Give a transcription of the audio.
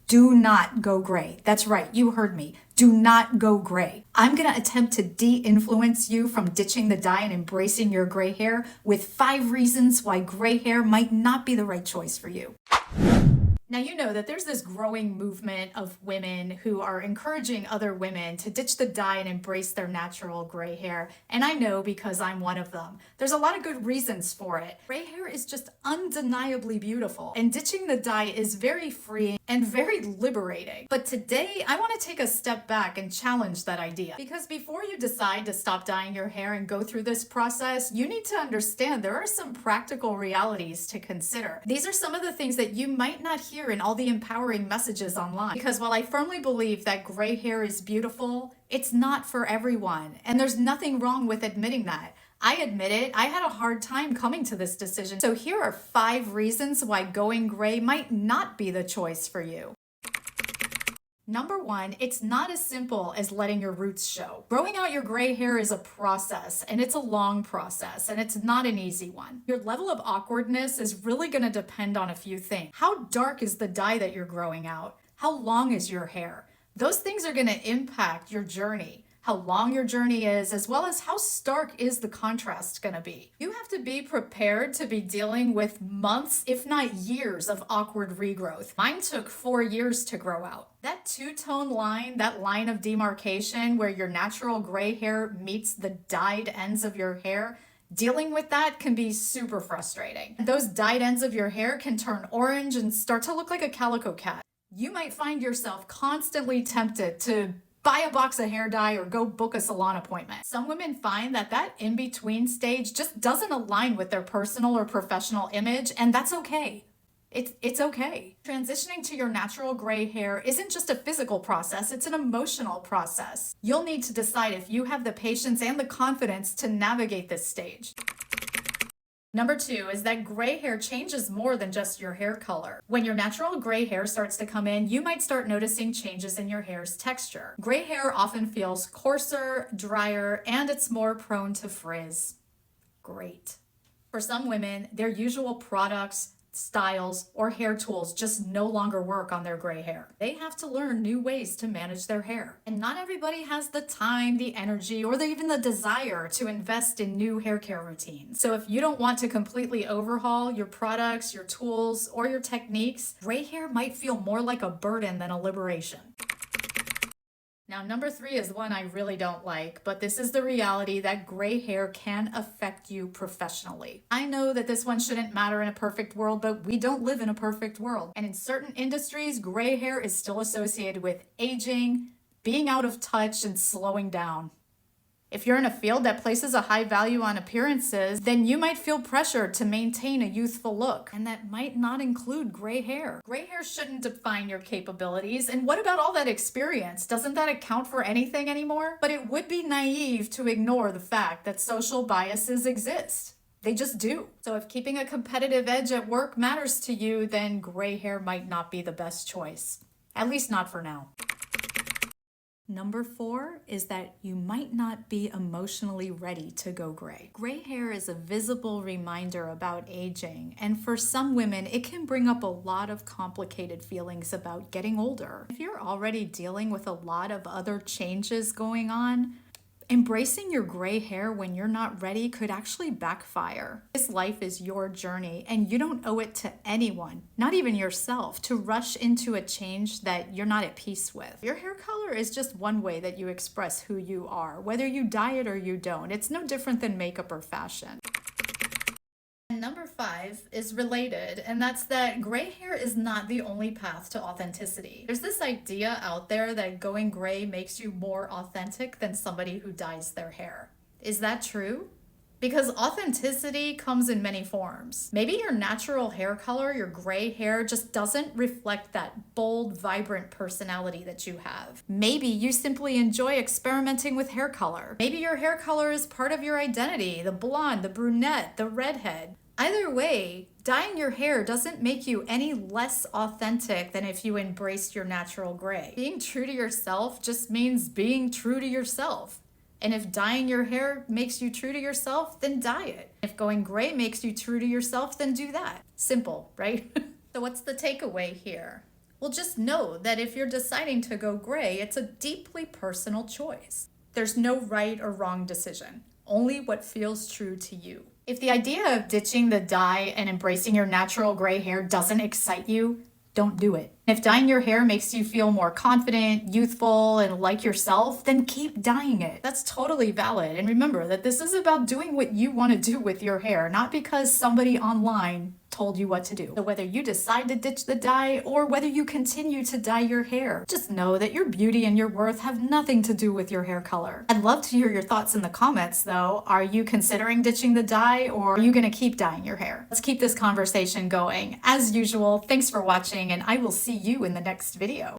Do not go gray. That's right, you heard me. Do not go gray. I'm gonna attempt to de-influence you from ditching the dye and embracing your gray hair with 5 reasons why gray hair might not be the right choice for you. Now, you know that there's this growing movement of women who are encouraging other women to ditch the dye and embrace their natural gray hair. And I know because I'm one of them. There's a lot of good reasons for it. Gray hair is just undeniably beautiful, and ditching the dye is very freeing and very liberating. But today, I want to take a step back and challenge that idea. Because before you decide to stop dyeing your hair and go through this process, you need to understand there are some practical realities to consider. These are some of the things that you might not hear in all the empowering messages online. Because while I firmly believe that gray hair is beautiful, it's not for everyone. And there's nothing wrong with admitting that. I admit it, I had a hard time coming to this decision. So here are 5 reasons why going gray might not be the choice for you. Number 1, it's not as simple as letting your roots show. Growing out your gray hair is a process, and it's a long process, and it's not an easy one. Your level of awkwardness is really going to depend on a few things. How dark is the dye that you're growing out? How long is your hair? Those things are going to impact your journey. How long your journey is, as well as how stark is the contrast going to be. You have to be prepared to be dealing with months, if not years, of awkward regrowth. Mine took 4 years to grow out. That two-tone line, that line of demarcation where your natural gray hair meets the dyed ends of your hair, dealing with that can be super frustrating. Those dyed ends of your hair can turn orange and start to look like a calico cat. You might find yourself constantly tempted to buy a box of hair dye or go book a salon appointment. Some women find that that in-between stage just doesn't align with their personal or professional image, and that's okay. It's okay. Transitioning to your natural gray hair isn't just a physical process, it's an emotional process. You'll need to decide if you have the patience and the confidence to navigate this stage. Number 2 is that gray hair changes more than just your hair color. When your natural gray hair starts to come in, you might start noticing changes in your hair's texture. Gray hair often feels coarser, drier, and it's more prone to frizz. Great. For some women, their usual products, styles, or hair tools just no longer work on their gray hair. They have to learn new ways to manage their hair. And not everybody has the time, the energy, or even the desire to invest in new hair care routines. So if you don't want to completely overhaul your products, your tools, or your techniques, gray hair might feel more like a burden than a liberation. Now, number 3 is one I really don't like, but this is the reality that gray hair can affect you professionally. I know that this one shouldn't matter in a perfect world, but we don't live in a perfect world. And in certain industries, gray hair is still associated with aging, being out of touch, and slowing down. If you're in a field that places a high value on appearances, then you might feel pressured to maintain a youthful look, and that might not include gray hair. Gray hair shouldn't define your capabilities, and what about all that experience? Doesn't that account for anything anymore? But it would be naive to ignore the fact that social biases exist. They just do. So if keeping a competitive edge at work matters to you, then gray hair might not be the best choice. At least not for now. Number 4 is that you might not be emotionally ready to go gray. Gray hair is a visible reminder about aging, and for some women, it can bring up a lot of complicated feelings about getting older. If you're already dealing with a lot of other changes going on, embracing your gray hair when you're not ready could actually backfire. This life is your journey, and you don't owe it to anyone, not even yourself, to rush into a change that you're not at peace with. Your hair color is just one way that you express who you are, whether you dye it or you don't. It's no different than makeup or fashion. And number 5 is related, and that's that gray hair is not the only path to authenticity. There's this idea out there that going gray makes you more authentic than somebody who dyes their hair. Is that true? Because authenticity comes in many forms. Maybe your natural hair color, your gray hair, just doesn't reflect that bold, vibrant personality that you have. Maybe you simply enjoy experimenting with hair color. Maybe your hair color is part of your identity, the blonde, the brunette, the redhead. Either way, dyeing your hair doesn't make you any less authentic than if you embraced your natural gray. Being true to yourself just means being true to yourself. And if dyeing your hair makes you true to yourself, then dye it. If going gray makes you true to yourself, then do that. Simple, right? So what's the takeaway here? Well, just know that if you're deciding to go gray, it's a deeply personal choice. There's no right or wrong decision, only what feels true to you. If the idea of ditching the dye and embracing your natural gray hair doesn't excite you, don't do it. If dyeing your hair makes you feel more confident, youthful, and like yourself, then keep dyeing it. That's totally valid. And remember that this is about doing what you want to do with your hair, not because somebody online told you what to do. So whether you decide to ditch the dye or whether you continue to dye your hair, just know that your beauty and your worth have nothing to do with your hair color. I'd love to hear your thoughts in the comments though. Are you considering ditching the dye or are you going to keep dyeing your hair? Let's keep this conversation going. As usual, thanks for watching and I will see you in the next video.